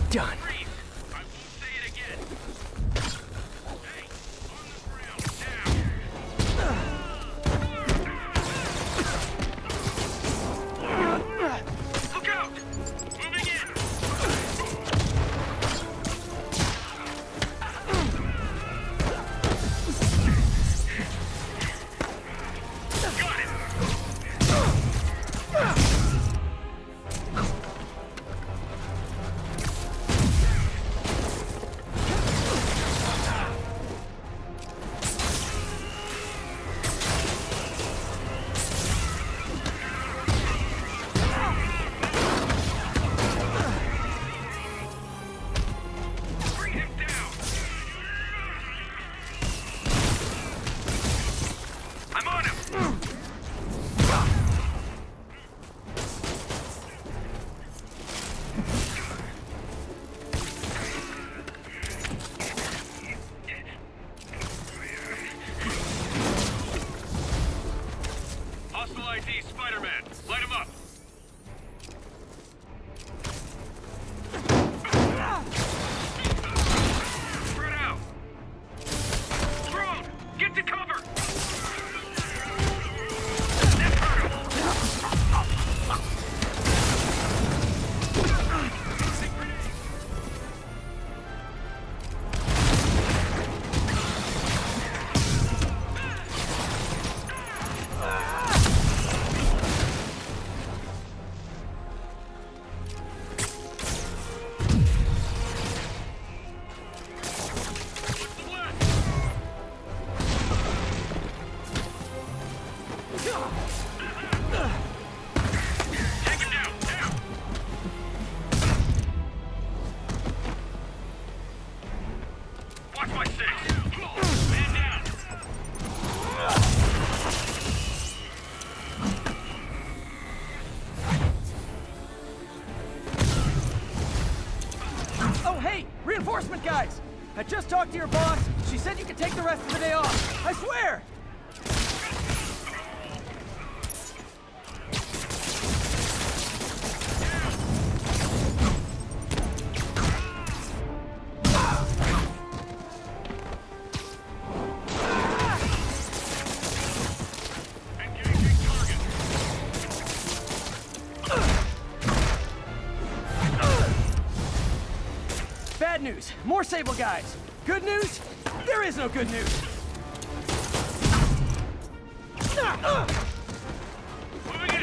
done. I won't say it again. Hey, on the ground, down. Look out! Moving in. Got it. Bring him down. I'm on him. Hostile ID, Spiderman. Light him up. Spread out. Drone, get to cover. That hurt him. Tossing grenade. What's the left? Take him down, down. Watch my six. Man down. Oh, hey! Reinforcement guys! I just talked to your boss. She said you could take the rest of the day off. I swear! Engaging target. Bad news. More Sable guys. Good news? There is no good news. Moving in.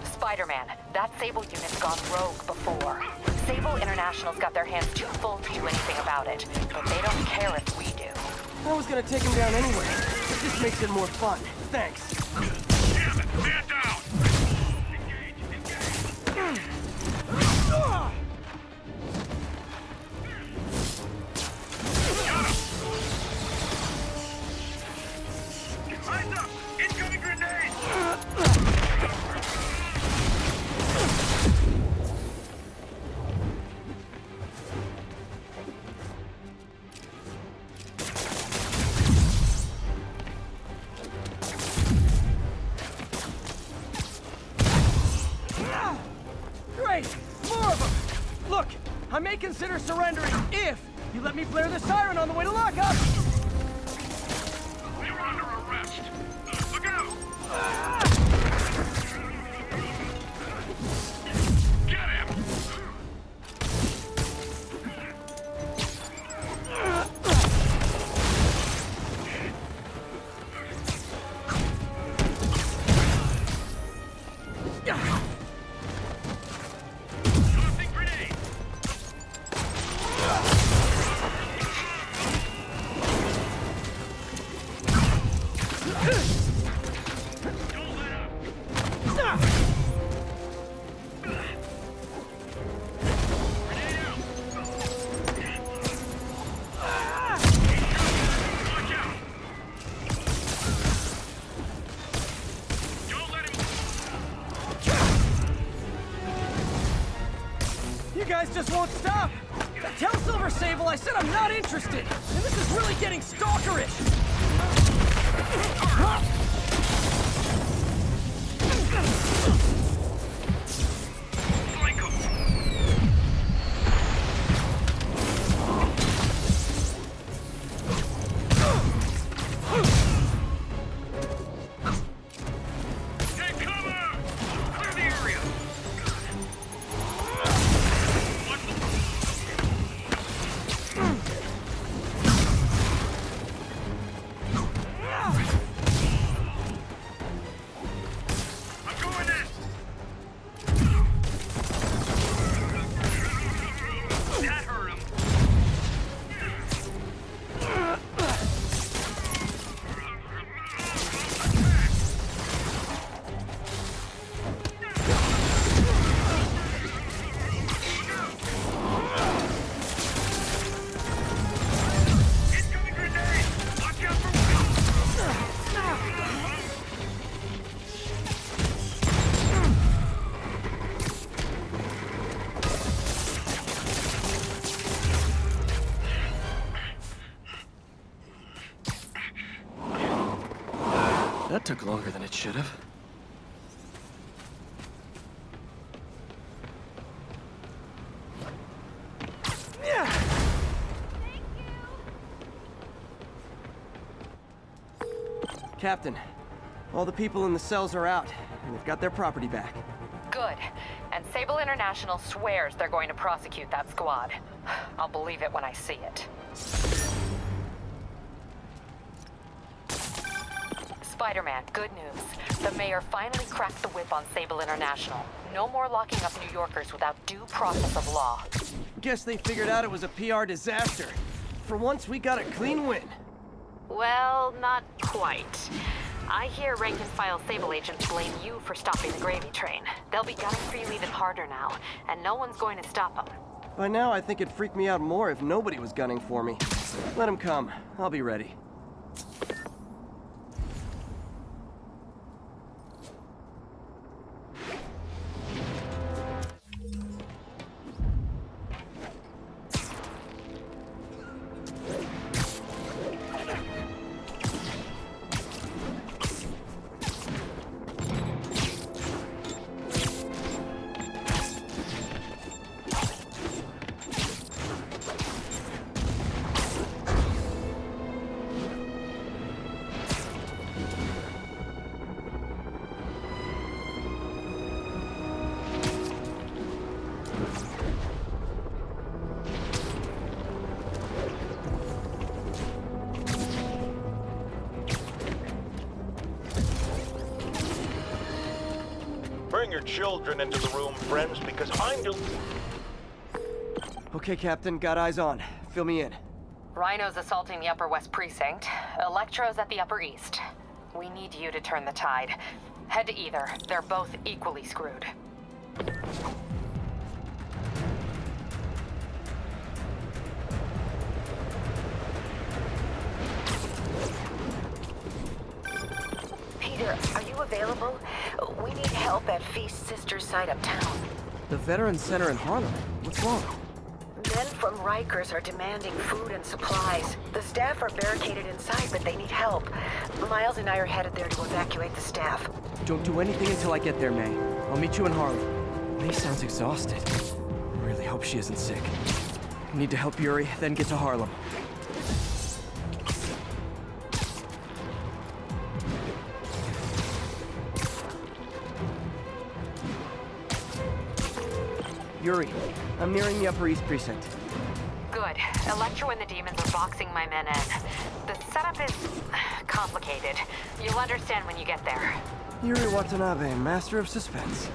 Spider-Man, that Sable unit's gone rogue before. Sable International's got their hands too full to do anything about it, but they don't care if we do. I was gonna take him down anyway. It just makes it more fun. Thanks. Damn it, man down. Engage, engage. Got him. Eyes up. Incoming grenade. Great! More of them! Look, I may consider surrendering if you let me flare the siren on the way to lockup! You're under arrest. Look out. Get him. Tossing grenade. Don't let up. Grenade out. Watch out. Don't let him. You guys just won't stop! Tell Silver Sable I said I'm not interested! And this is really getting stalkerish! That took longer than it should have. Captain, all the people in the cells are out, and they've got their property back. Good. And Sable International swears they're going to prosecute that squad. I'll believe it when I see it. Spider-Man, good news. The mayor finally cracked the whip on Sable International. No more locking up New Yorkers without due process of law. Guess they figured out it was a PR disaster. For once, we got a clean win. Well, not quite. I hear rank-and-file Sable agents blame you for stopping the gravy train. They'll be gunning for you even harder now, and no one's going to stop them. By now, I think it'd freak me out more if nobody was gunning for me. Let them come. I'll be ready. Bring your children into the room, friends, because I'm Okay, Captain, got eyes on. Fill me in. Rhino's assaulting the Upper West Precinct. Electro's at the Upper East. We need you to turn the tide. Head to either. They're both equally screwed. Peter, are you available? We need help at Feast's sister's site uptown. The Veterans Center in Harlem. What's wrong? Men from Rikers are demanding food and supplies. The staff are barricaded inside, but they need help. Miles and I are headed there to evacuate the staff. Don't do anything until I get there, May. I'll meet you in Harlem. May sounds exhausted. I really hope she isn't sick. I need to help Yuri, then get to Harlem. Yuri, I'm nearing the Upper East Precinct. Good. Electro and the demons are boxing my men in. The setup is complicated. You'll understand when you get there. Yuri Watanabe, master of suspense.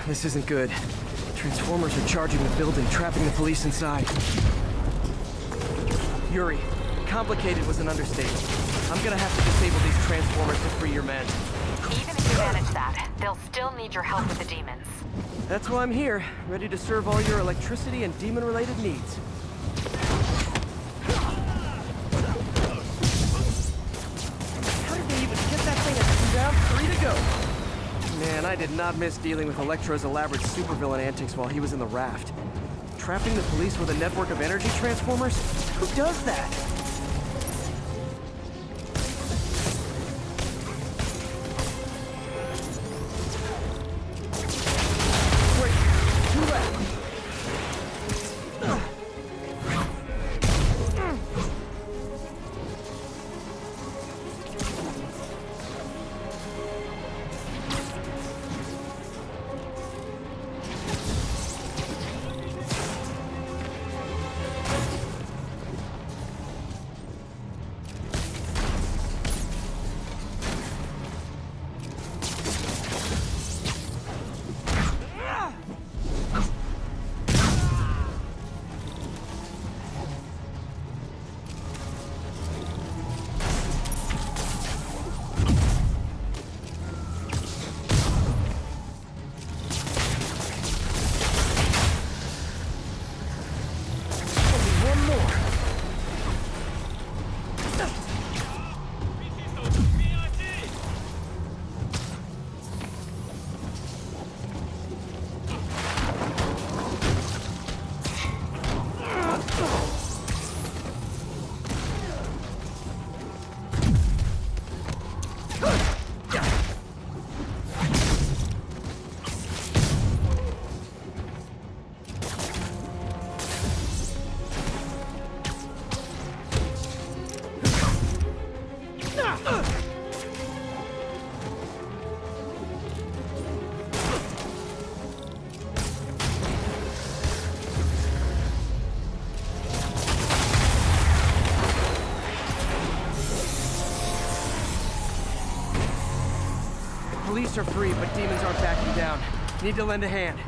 This isn't good. Transformers are charging the building, trapping the police inside. Yuri, complicated was an understatement. I'm gonna have to disable these transformers to free your men. Even if you manage that, they'll still need your help with the demons. That's why I'm here, ready to serve all your electricity and demon-related needs. How did they even get that thing to come down? 3 to go. Man, I did not miss dealing with Electro's elaborate supervillain antics while he was in the raft. Trapping the police with a network of energy transformers? Who does that? Great. 2 left. are free, but demons aren't backing down. Need to lend a hand.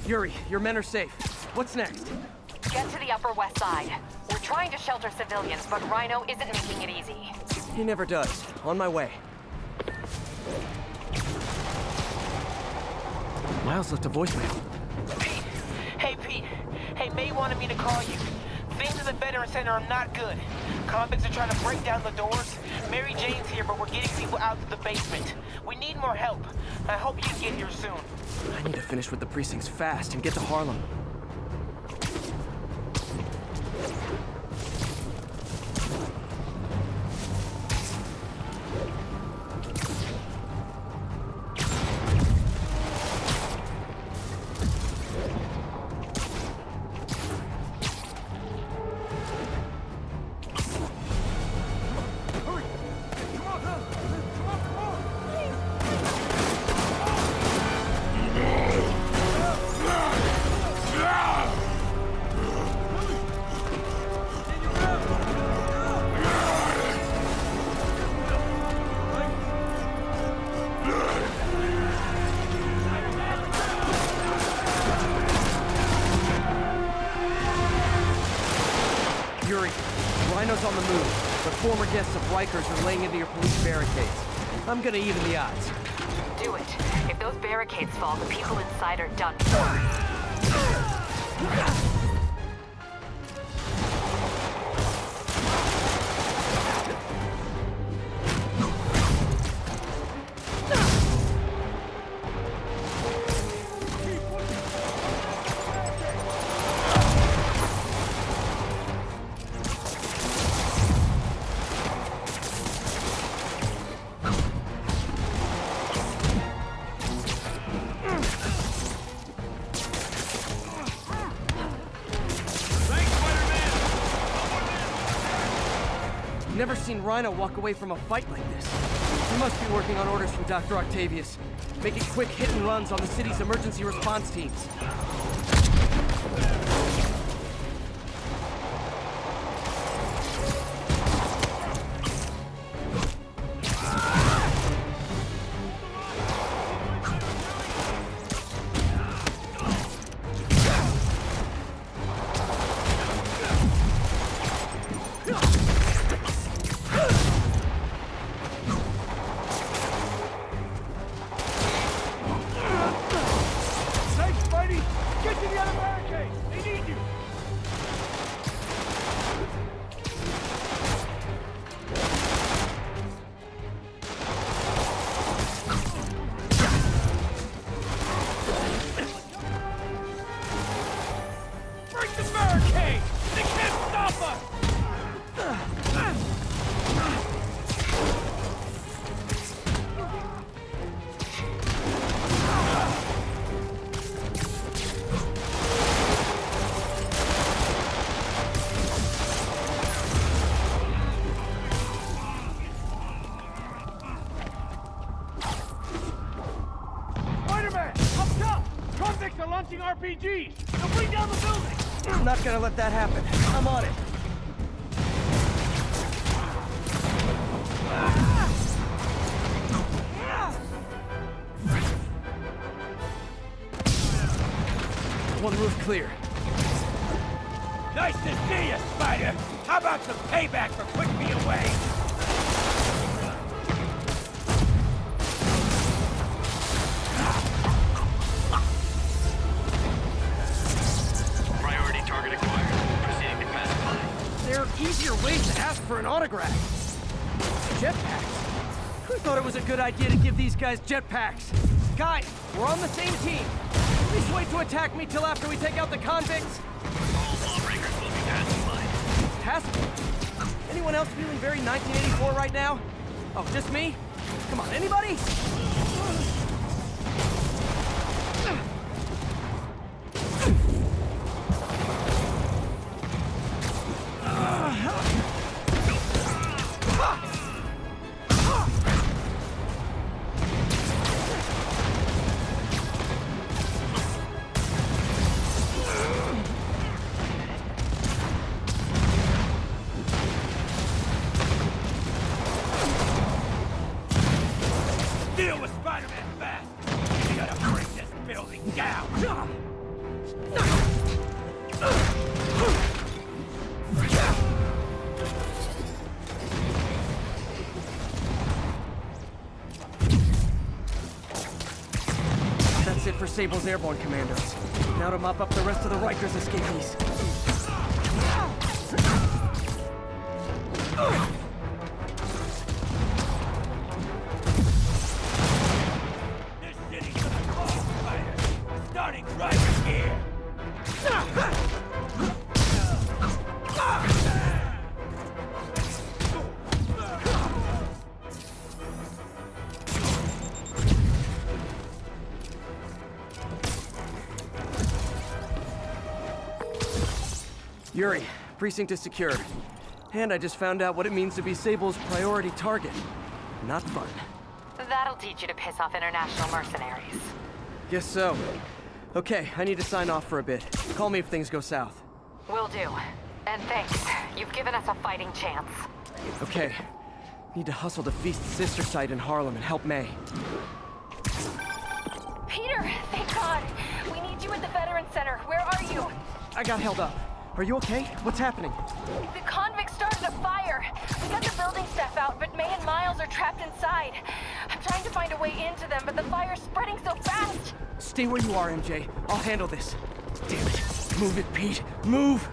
Yuri, your men are safe. What's next? Get to the Upper West Side. We're trying to shelter civilians, but Rhino isn't making it easy. He never does. On my way. Miles left a voicemail. Pete! Hey, Pete. Hey, May wanted me to call you. Things at the Veteran Center are not good. Convicts are trying to break down the doors. Mary Jane's here, but we're getting people out to the basement. We need more help. I hope you can get here soon. I need to finish with the precincts fast and get to Harlem. Yuri, Rhino's on the move, but former guests of Rikers are laying into your police barricades. I'm gonna even the odds. Do it. If those barricades fall, the people inside are done for. Never seen Rhino walk away from a fight like this. He must be working on orders from Dr. Octavius, making quick hit and runs on the city's emergency response teams. RPGs! They'll bring down the building! I'm not gonna let that happen. I'm on it. One roof clear. Nice to see you, Spider! How about some payback for putting me away? Priority target acquired. Proceeding to classify. frag rack. Jetpacks? Who thought it was a good idea to give these guys jetpacks? Guys, we're on the same team. Please wait to attack me till after we take out the convicts. All lawbreakers will be pacified. Pacified? Anyone else feeling very 1984 right now? Oh, just me? Come on, anybody? Deal with Spider-Man fast! We gotta break this building down! That's it for Sable's airborne commandos. Now to mop up the rest of the Rikers escapees. This city's gonna fall, Spider! Starting right here! Yuri, precinct is secured. And I just found out what it means to be Sable's priority target. Not fun. That'll teach you to piss off international mercenaries. Guess so. Okay, I need to sign off for a bit. Call me if things go south. Will do. And thanks. You've given us a fighting chance. Okay. Need to hustle to Feast's sister site in Harlem and help May. Peter, thank God. We need you at the Veterans Center. Where are you? I got held up. Are you okay? What's happening? The convicts started a fire. We got the building staff out, but May and Miles are trapped inside. I'm trying to find a way into them, but the fire's spreading so fast. Stay where you are, MJ. I'll handle this. Damn it. Move it, Pete. Move!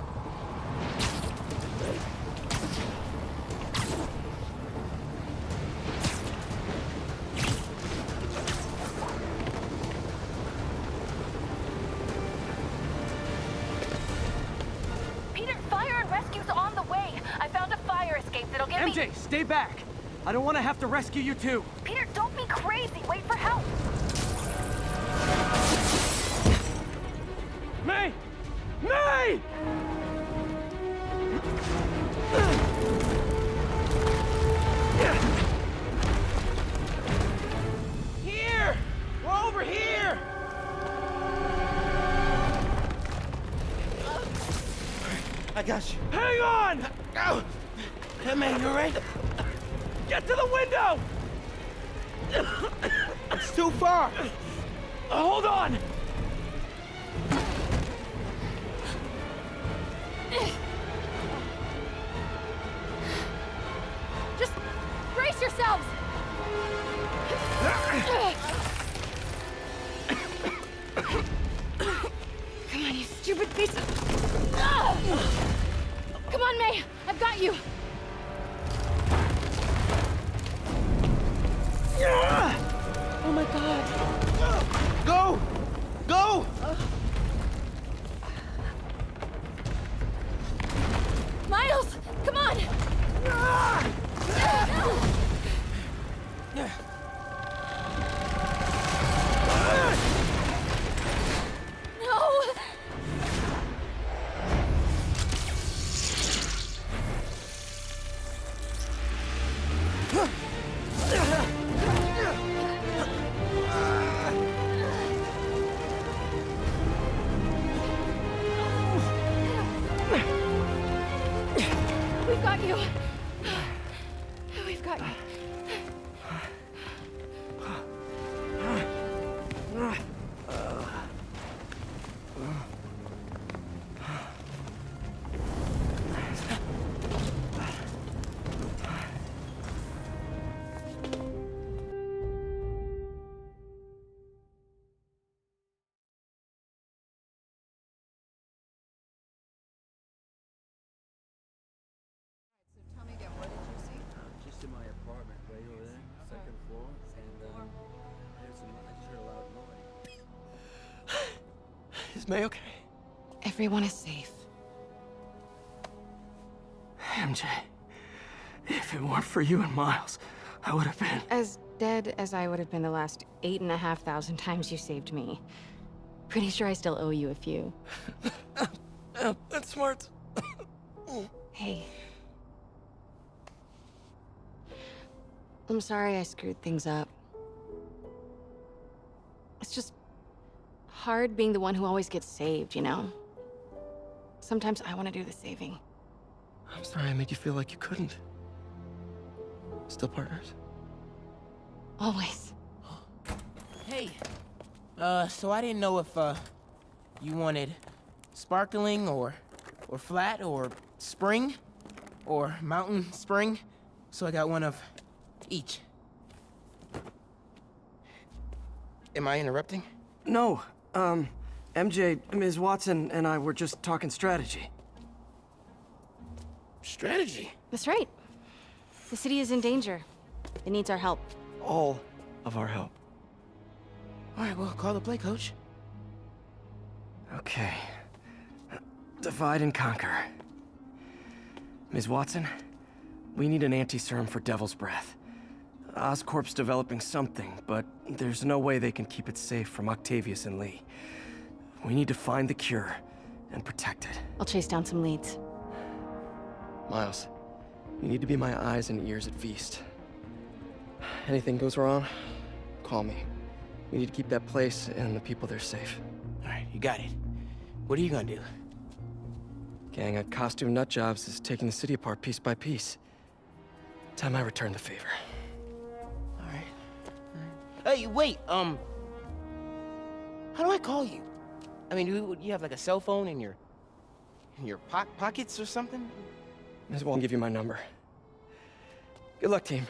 Peter, fire and rescue's on the way. I found a fire escape that'll get me... MJ, stay back! I don't want to have to rescue you too. Peter, don't be crazy. Wait for help. May! May! Here! We're over here! I got you. Hang on! Oh. Hey, man, you all right? Get to the window! It's too far. Hold on! Just brace yourselves. Come on, you stupid piece of... Come on, May. I've got you. Oh my God. Go! Go! Miles, come on. No. We've got you. We've got you. May okay? Everyone is safe. MJ, if it weren't for you and Miles, I would have been... As dead as I would have been the last 8,500 times you saved me. Pretty sure I still owe you a few. That's smart. Hey. I'm sorry I screwed things up. It's just hard being the one who always gets saved, you know? Sometimes I want to do the saving. I'm sorry I made you feel like you couldn't. Still partners? Always. Hey, so I didn't know if, you wanted sparkling or flat or spring or mountain spring, so I got one of each. Am I interrupting? No, MJ, Ms. Watson, and I were just talking strategy. Strategy? That's right. The city is in danger. It needs our help. All of our help. All right, well, call the play, coach. Okay. Divide and conquer. Ms. Watson, we need an anti-serum for Devil's Breath. Oscorp's developing something, but there's no way they can keep it safe from Octavius and Lee. We need to find the cure and protect it. I'll chase down some leads. Miles, you need to be my eyes and ears at Feast. Anything goes wrong, call me. We need to keep that place and the people there safe. All right, you got it. What are you gonna do? Gang of costume nut jobs is taking the city apart piece by piece. Time I return the favor. All right. Hey, wait, how do I call you? I mean, you have like a cell phone in your pockets or something? Might as well give you my number. Good luck, team.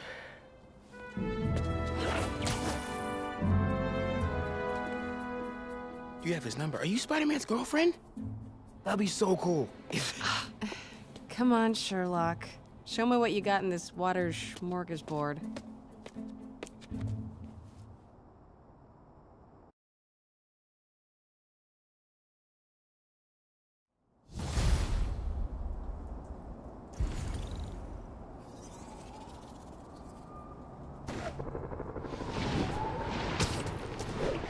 You have his number. Are you Spider-Man's girlfriend? That'd be so cool. Come on, Sherlock. Show me what you got in this water smorgasbord.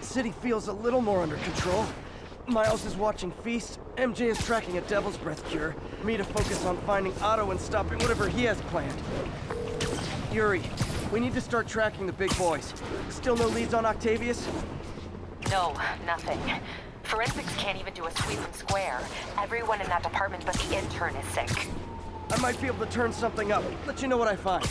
City feels a little more under control. Miles is watching Feast, MJ is tracking a Devil's Breath cure, me to focus on finding Otto and stopping whatever he has planned. Yuri, we need to start tracking the big boys. Still no leads on Octavius? No, nothing. Forensics can't even do a sweep and square. Everyone in that department but the intern is sick. I might be able to turn something up. Let you know what I find.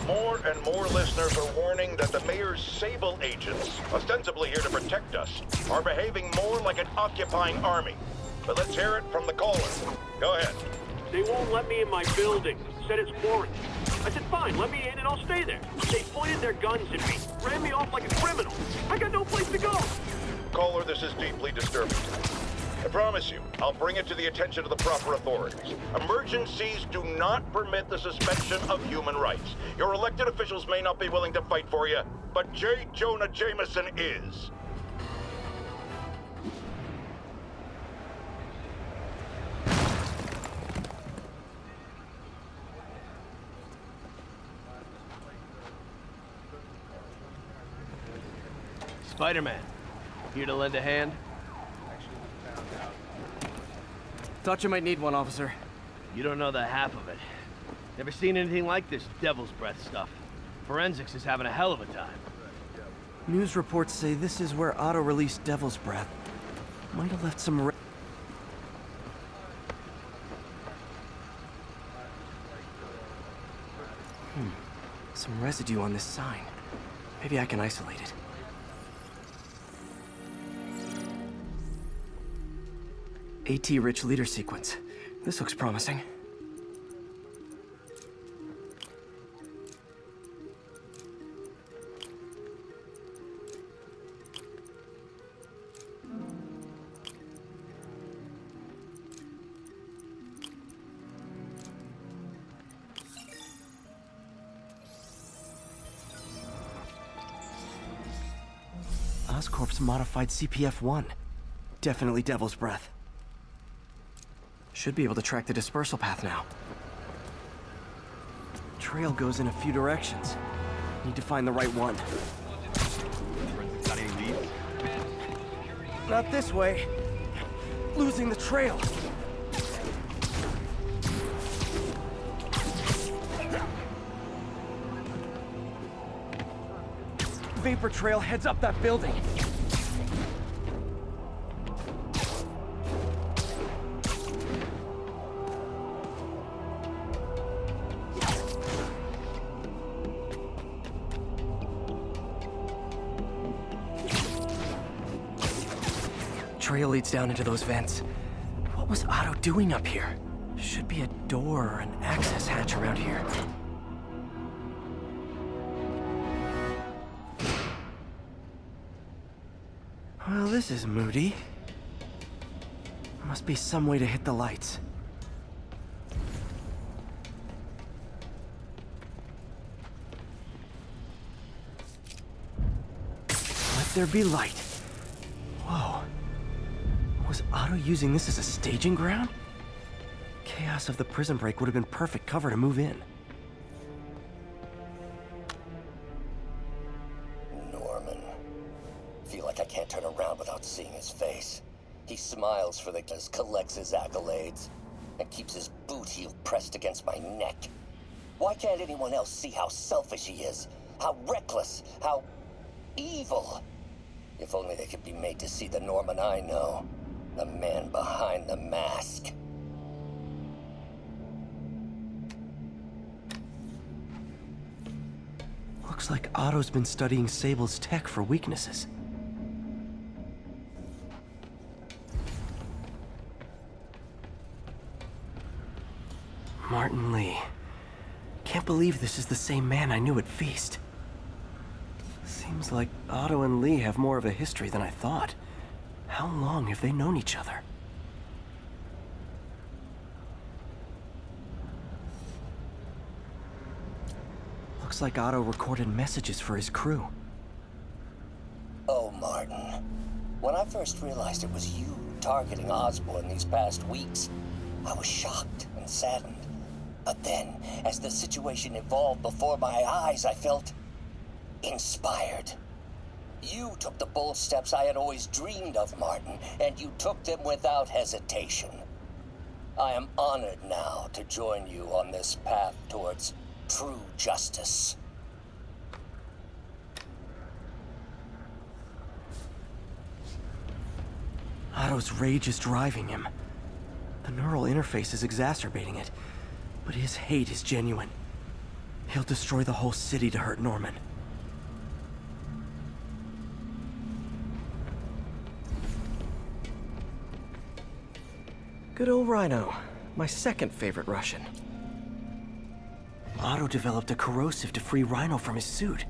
More and more listeners are warning that the mayor's Sable agents, ostensibly here to protect us, are behaving more like an occupying army. But let's hear it from the caller. Go ahead. They won't let me in my building. Said it's quarantine. I said, fine, let me in and I'll stay there. They pointed their guns at me, ran me off like a criminal. I got no place to go. Caller, this is deeply disturbing. I promise you, I'll bring it to the attention of the proper authorities. Emergencies do not permit the suspension of human rights. Your elected officials may not be willing to fight for you, but J. Jonah Jameson is. Spiderman, here to lend a hand? Thought you might need one, officer. You don't know the half of it. Never seen anything like this Devil's Breath stuff. Forensics is having a hell of a time. News reports say this is where Otto released Devil's Breath. Might have left some some residue on this sign. Maybe I can isolate it. AT-rich leader sequence. This looks promising. Oscorp's modified CPF-1. Definitely Devil's Breath. Should be able to track the dispersal path now. Trail goes in a few directions. Need to find the right one. Got any leads? Not this way. Losing the trail. Vapor trail heads up that building. Trail leads down into those vents. What was Otto doing up here? Should be a door or an access hatch around here. Well, this is moody. Must be some way to hit the lights. Let there be light. Whoa. Was Otto using this as a staging ground? Chaos of the prison break would have been perfect cover to move in. Norman. Feel like I can't turn around without seeing his face. He smiles for the kiss, collects his accolades, and keeps his boot heel pressed against my neck. Why can't anyone else see how selfish he is? How reckless? How evil? If only they could be made to see the Norman I know. The man behind the mask. Looks like Otto's been studying Sable's tech for weaknesses. Martin Lee. Can't believe this is the same man I knew at Feast. Seems like Otto and Lee have more of a history than I thought. How long have they known each other? Looks like Otto recorded messages for his crew. Oh, Martin. When I first realized it was you targeting Osborn these past weeks, I was shocked and saddened. But then, as the situation evolved before my eyes, I felt inspired. You took the bold steps I had always dreamed of, Martin, and you took them without hesitation. I am honored now to join you on this path towards true justice. Otto's rage is driving him. The neural interface is exacerbating it, but his hate is genuine. He'll destroy the whole city to hurt Norman. Good old Rhino, my second favorite Russian. Otto developed a corrosive to free Rhino from his suit.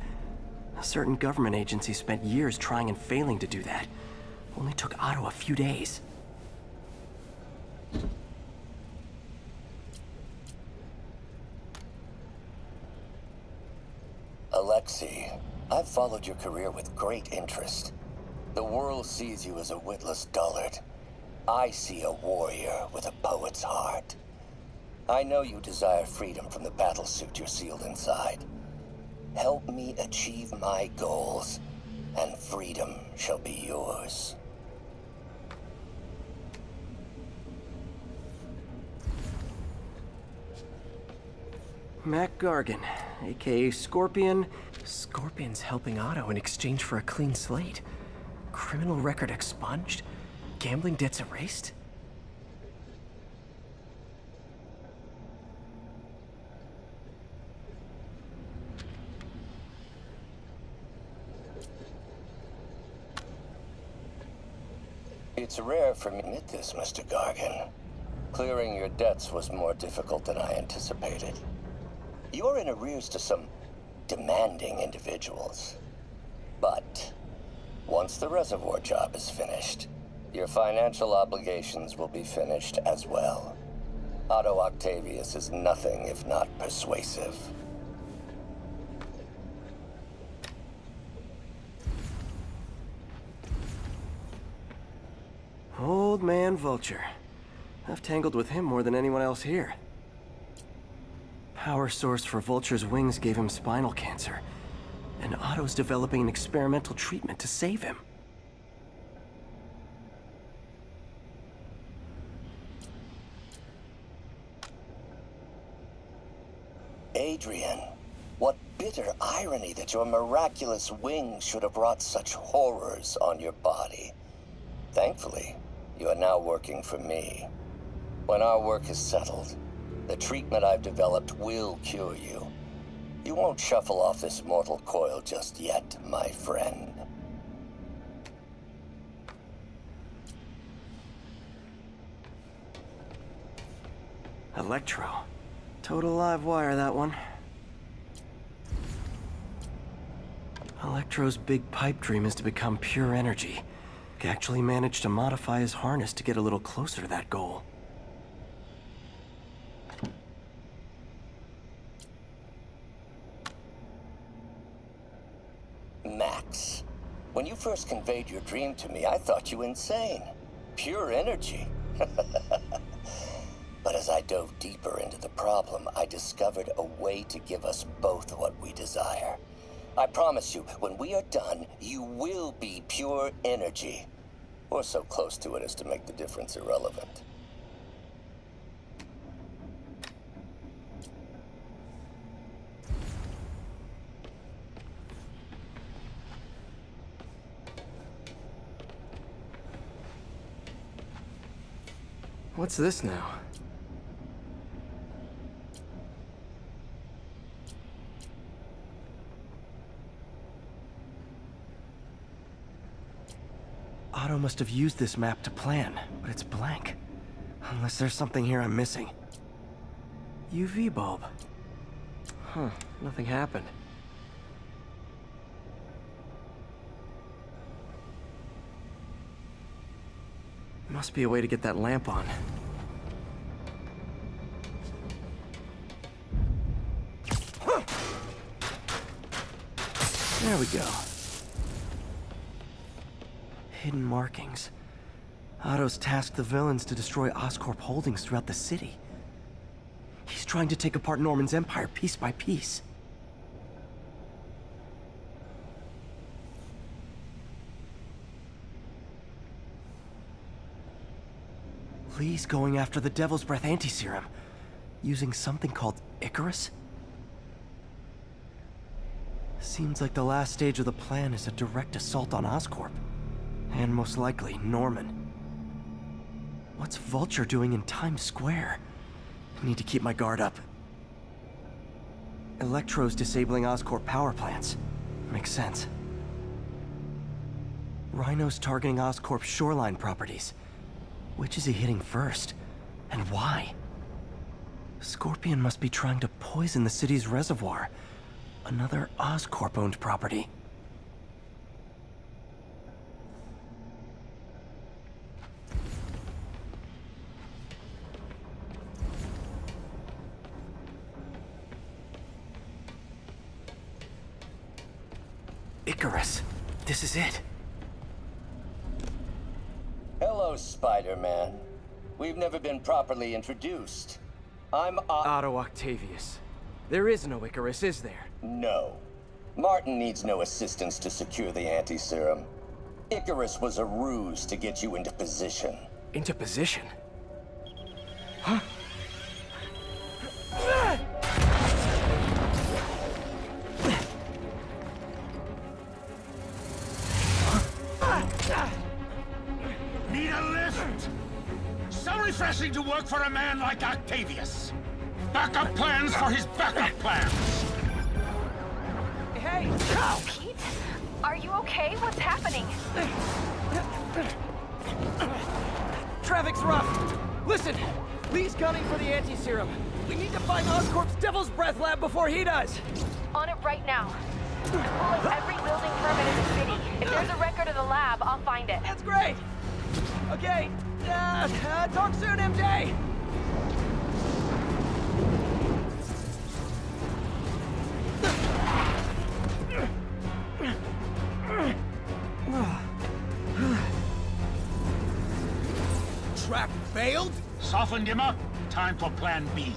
A certain government agency spent years trying and failing to do that. Only took Otto a few days. Alexei, I've followed your career with great interest. The world sees you as a witless dullard. I see a warrior with a poet's heart. I know you desire freedom from the battlesuit you're sealed inside. Help me achieve my goals, and freedom shall be yours. Mac Gargan, aka Scorpion. Scorpion's helping Otto in exchange for a clean slate. Criminal record expunged? Gambling debts erased? It's rare for me to admit this, Mr. Gargan. Clearing your debts was more difficult than I anticipated. You're in arrears to some demanding individuals. But once the reservoir job is finished, your financial obligations will be finished as well. Otto Octavius is nothing if not persuasive. Old man Vulture. I've tangled with him more than anyone else here. Power source for Vulture's wings gave him spinal cancer, and Otto's developing an experimental treatment to save him. Adrian, what bitter irony that your miraculous wings should have brought such horrors on your body. Thankfully, you are now working for me. When our work is settled, the treatment I've developed will cure you. You won't shuffle off this mortal coil just yet, my friend. Electro. Total live wire, that one. Electro's big pipe dream is to become pure energy. He actually managed to modify his harness to get a little closer to that goal. Max, when you first conveyed your dream to me, I thought you insane. Pure energy. But as I dove deeper into the problem, I discovered a way to give us both what we desire. I promise you, when we are done, you will be pure energy. Or so close to it as to make the difference irrelevant. What's this now? Otto must have used this map to plan, but it's blank. Unless there's something here I'm missing. UV bulb. Huh, nothing happened. Must be a way to get that lamp on. There we go. Hidden markings. Otto's tasked the villains to destroy Oscorp holdings throughout the city. He's trying to take apart Norman's empire piece by piece. Lee's going after the Devil's Breath anti-serum, using something called Icarus? Seems like the last stage of the plan is a direct assault on Oscorp. And most likely, Norman. What's Vulture doing in Times Square? I need to keep my guard up. Electro's disabling Oscorp power plants. Makes sense. Rhino's targeting Oscorp's shoreline properties. Which is he hitting first? And why? Scorpion must be trying to poison the city's reservoir. Another Oscorp-owned property. Icarus. This is it. Hello, Spider-Man. We've never been properly introduced. I'm Otto Octavius. There is no Icarus, is there? No. Martin needs no assistance to secure the anti-serum. Icarus was a ruse to get you into position. Into position? Huh? Need a lift? So refreshing to work for a man like Octavius. Backup plans for his backup plans. Hey! Pete? Are you okay? What's happening? Traffic's rough. Listen, Lee's gunning for the anti-serum. We need to find Oscorp's Devil's Breath lab before he does. On it right now. Pull up every building permit in the city. If there's a record of the lab, I'll find it. That's great. Okay. Talk soon, MJ. failed? Softened him up. Time for plan B.